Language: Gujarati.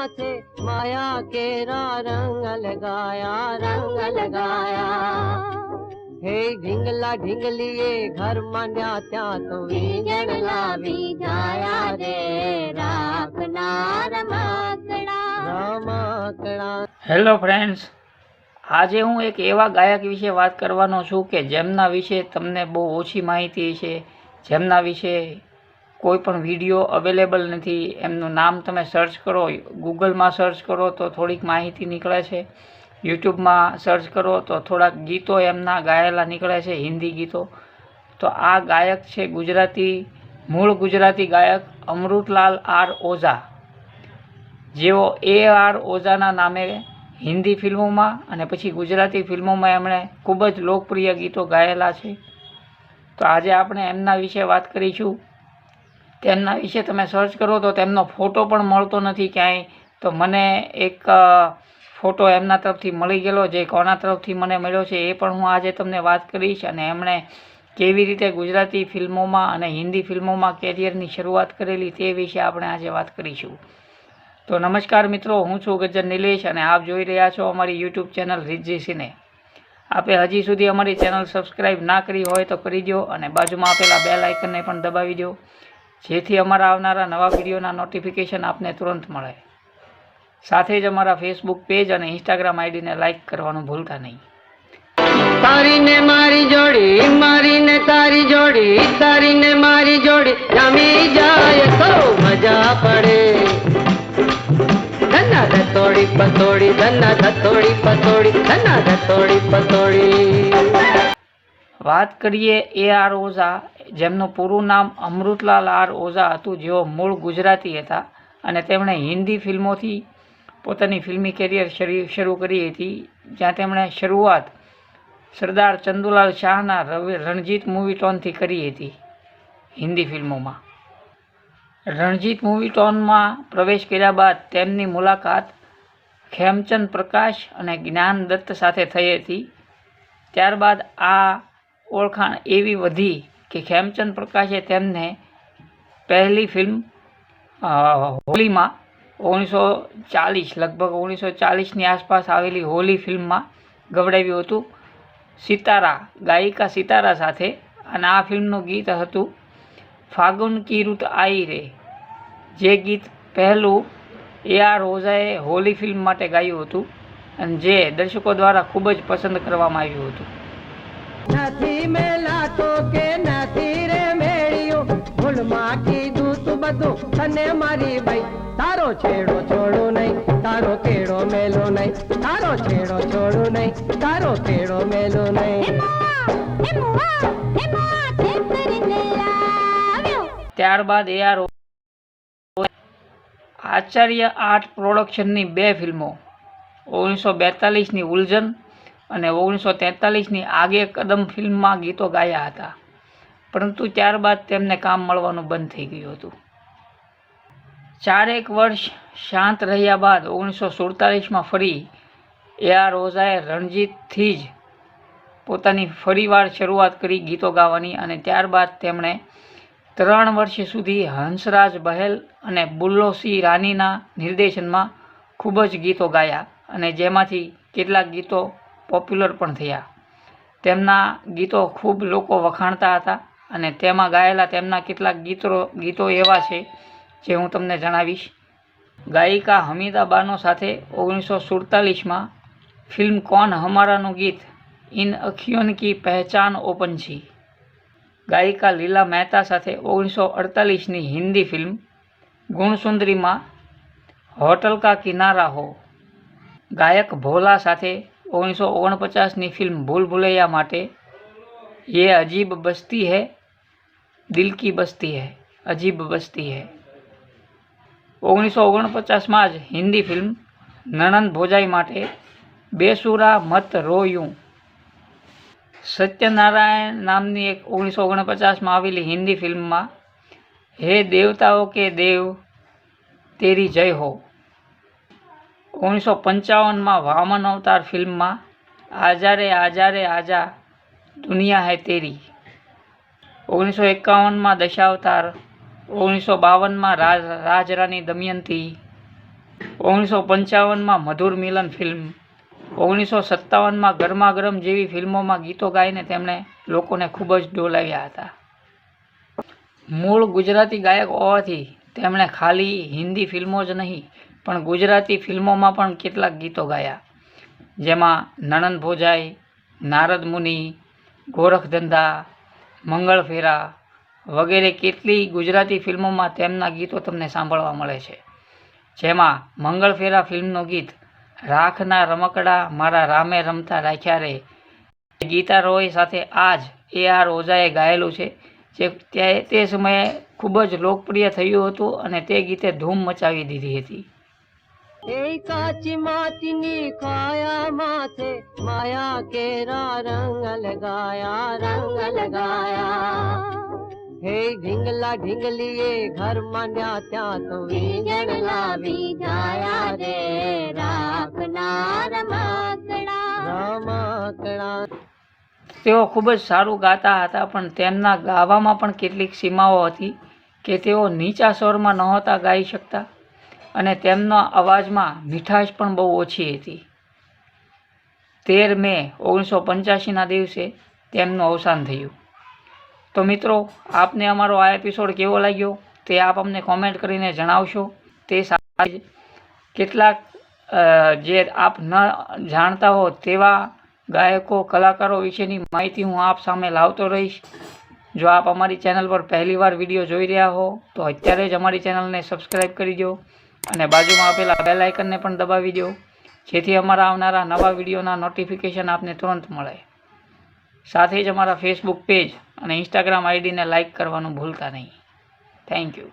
से माया केरा रंग लगाया हे ढींगला ढींगलीए घर मान्या त्या तो वीजण लावी जाया रे रमकड़ा। હેલો ફ્રેન્ડ્સ, આજે હું એક એવા ગાયક વિશે વાત કરવાનો છું કે જેમના વિશે તમને બહુ ઓછી માહિતી છે, જેમના વિશે કોઈ પણ વિડીયો અવેલેબલ નથી. એમનું નામ તમે સર્ચ કરો, ગૂગલમાં સર્ચ કરો તો થોડીક માહિતી નીકળે છે, યુટ્યુબમાં સર્ચ કરો તો થોડાક ગીતો એમના ગાયેલા નીકળે છે, હિન્દી ગીતો. તો આ ગાયક છે મૂળ ગુજરાતી ગાયક અમૃતલાલ આર ઓઝા, જેઓ AR ઓઝાના નામે હિન્દી ફિલ્મોમાં અને પછી ગુજરાતી ફિલ્મોમાં એમણે ખૂબ જ લોકપ્રિય ગીતો ગાયેલા છે. તો આજે આપણે એમના વિશે વાત કરીશું. તેમના વિશે તમે સર્ચ કરો તો તેમનો ફોટો પણ મળતો નથી ક્યાંય. તો મને એક ફોટો એમના તરફથી મળી ગયેલો, જે કોના તરફથી મને મળ્યો છે એ પણ હું આજે તમને વાત કરીશ. અને એમણે કેવી રીતે ગુજરાતી ફિલ્મોમાં અને હિન્દી ફિલ્મોમાં કેરિયરની શરૂઆત કરેલી તે વિશે આપણે આજે વાત કરીશું. તો નમસ્કાર મિત્રો, હું છું ગજ્જર નિલેશ અને આપ જોઈ રહ્યા છો અમારી યુટ્યુબ ચેનલ રિદ્ધિ સિને. આપે હજી સુધી અમારી ચેનલ સબસ્ક્રાઈબ ના કરી હોય તો કરી દો અને બાજુમાં આપેલા બેલ આઇકનને પણ દબાવી દો, જેથી અમારા આવનારા નવા વિડીયોના નોટિફિકેશન આપને તુરંત મળે. સાથે જ અમારા ફેસબુક પેજ અને ઇન્સ્ટાગ્રામ આઈડીને લાઇક કરવાનું ભૂલતા નહીં. તારી ને મારી જોડી, મારી ને તારી જોડી, તારી ને મારી જોડી જમી જાય તો મજા પડે. ધના ધતોડી પતોડી, ધના ધતોડી પતોડી, ધના ધતોડી પતોડી. વાત કરીએ AR ઓઝા, જેમનું પૂરું નામ અમૃતલાલ આર ઓઝા હતું, જેઓ મૂળ ગુજરાતી હતા અને તેમણે હિન્દી ફિલ્મોથી પોતાની ફિલ્મી કેરિયર શરૂ કરી હતી, જ્યાં તેમણે શરૂઆત સરદાર ચંદુલાલ શાહના રણજીત મૂવી ટોનથી કરી હતી. હિન્દી ફિલ્મોમાં રણજીત મૂવી ટોનમાં પ્રવેશ કર્યા બાદ તેમની મુલાકાત ખેમચંદ પ્રકાશ અને જ્ઞાન દત્ત સાથે થઈ હતી. ત્યારબાદ આ ઓળખાણ એવી વધી કે ખેમચંદ પ્રકાશે તેમને પહેલી ફિલ્મ હોલીમાં 1940 લગભગ 1940ની આસપાસ આવેલી હોલી ફિલ્મમાં ગવડાવ્યું હતું ગાયિકા સિતારા સાથે. અને આ ફિલ્મનું ગીત હતું ફાગુન કી રૂત આઈ રે, જે ગીત પહેલું AR ઓઝાએ હોલી ફિલ્મ માટે ગાયું હતું અને જે દર્શકો દ્વારા ખૂબ જ પસંદ કરવામાં આવ્યું હતું. નથી મેલાતો કે નથી રે મેળ્યો, ભૂલમાં કીધું તું બધું તને મારી ભાઈ. તારો છેડો છોડું નહીં, તારો કેળો મેલો નહીં, તારો છેડો છોડું નહીં, તારો કેળો મેલો નહીં. ત્યારબાદ AR આચાર્ય આર્ટ પ્રોડક્શનની 2 ફિલ્મો 1942ની ઉલઝન અને 1943ની આગે કદમ ફિલ્મમાં ગીતો ગાયા હતા, પરંતુ ત્યારબાદ તેમને કામ મળવાનું બંધ થઈ ગયું હતું. 4 વર્ષ શાંત રહ્યા બાદ 1947માં ફરી AR ઓઝાએ રણજીતથી જ પોતાની ફરીવાર શરૂઆત કરી ગીતો ગાવાની. અને ત્યારબાદ તેમણે 3 વર્ષ સુધી હંસરાજ બહેલ અને બુલ્લો સિંહ રાનીના નિર્દેશનમાં ખૂબ જ ગીતો ગાયા અને જેમાંથી કેટલાક ગીતો પોપ્યુલર પણ થયા. તેમના ગીતો ખૂબ લોકો વખાણતા હતા અને તેમાં ગાયેલા તેમના કેટલાક ગીતો એવા છે જે હું તમને જણાવીશ. ગાયિકા હમીદા બાનો સાથે 1947માં ફિલ્મ કૌન હમારાનું ગીત ઇન અખિયોન કી પહેચાન ઓપન છી. ગાયિકા લીલા મહેતા સાથે 1948ની હિન્દી ફિલ્મ ગુણસુંદરીમાં હોટલ કા કિનારા હો. ગાયક ભોલા સાથે 1949ની ફિલ્મ ભૂલ ભુલૈયા માટે યે અજીબ બસ્તી હૈ, દિલ કી બસ્તી હૈ, અજીબ બસ્તી હૈ. 1949માં જ હિન્દી ફિલ્મ નણંદ ભોજાઈ માટે બેસુરા મત રો यूं. સત્યનારાયણ નામની એક 1949માં આવેલી હિન્દી ફિલ્મમાં હે દેવતાઓ કે દેવ તેરી જય હો. 1955માં વામન અવતાર ફિલ્મમાં આજા રે આજા દુનિયા હૈ તેરી. 1951માં દશાવતાર, 1952માં રાજરાની દમયંતી, 1955માં મધુર મિલન ફિલ્મ, 1957માં ગરમા ગરમ જેવી ફિલ્મોમાં ગીતો ગાઈને તેમણે લોકોને ખૂબ જ ડોલાવ્યા હતા. મૂળ ગુજરાતી ગાયક હોવાથી તેમણે ખાલી હિન્દી ફિલ્મો જ નહીં પણ ગુજરાતી ફિલ્મોમાં પણ કેટલાક ગીતો ગાયા, જેમાં નણંદ ભોજાઈ, નારદ મુનિ, ગોરખધંધા, મંગળ ફેરા વગેરે કેટલી ગુજરાતી ફિલ્મોમાં તેમના ગીતો તમને સાંભળવા મળે છે. જેમાં મંગળ ફેરા ફિલ્મનું ગીત રાખના રમકડા મારા રામે રમતા રાખ્યા રે ગીતા રોય સાથે આજ AR ઓઝાએ ગાયેલું છે, જે તે સમયે ખૂબ જ લોકપ્રિય થયું હતું અને તે ગીતે ધૂમ મચાવી દીધી હતી. એ કાચી માટીની કાયા માથે માયા કેરા રંગ લગાયા હે ઢીંગલા ઢીંગલીએ ઘર માન્યા ત્યાં તો વીંગણ લાવી જાયા રે રાખના રમકડા. તેઓ ખૂબ જ સારું ગાતા હતા, પણ તેમના ગાવામાં પણ કેટલીક સીમાઓ હતી કે તેઓ નીચા સ્વરમાં નહોતા ગાઈ શકતા અને તેમના અવાજમાં મીઠાશ પણ બહુ ઓછી હતી. 13 મે 1985ના દિવસે તેમનું અવસાન થયું. તો મિત્રો, આપને અમારો આ એપિસોડ કેવો લાગ્યો તે આપ અમને કોમેન્ટ કરીને જણાવશો. તે સાથે જ કેટલાક જે આપ ન જાણતા હો તેવા ગાયકો કલાકારો વિશેની માહિતી હું આપ સામે લાવતો રહીશ. જો આપ અમારી ચેનલ પર પહેલીવાર વિડીયો જોઈ રહ્યા હો તો અત્યારે જ અમારી ચેનલને સબસ્ક્રાઈબ કરી દો અને બાજુમાં આપેલા બેલ આઇકનને પણ દબાવી દો, જેથી અમારા આવનારા નવા વિડીયોના નોટિફિકેશન આપને તુરંત મળે. સાથે જ અમારા ફેસબુક પેજ અને ઇન્સ્ટાગ્રામ આઈડીને લાઇક કરવાનું ભૂલતા નહીં. Thank you.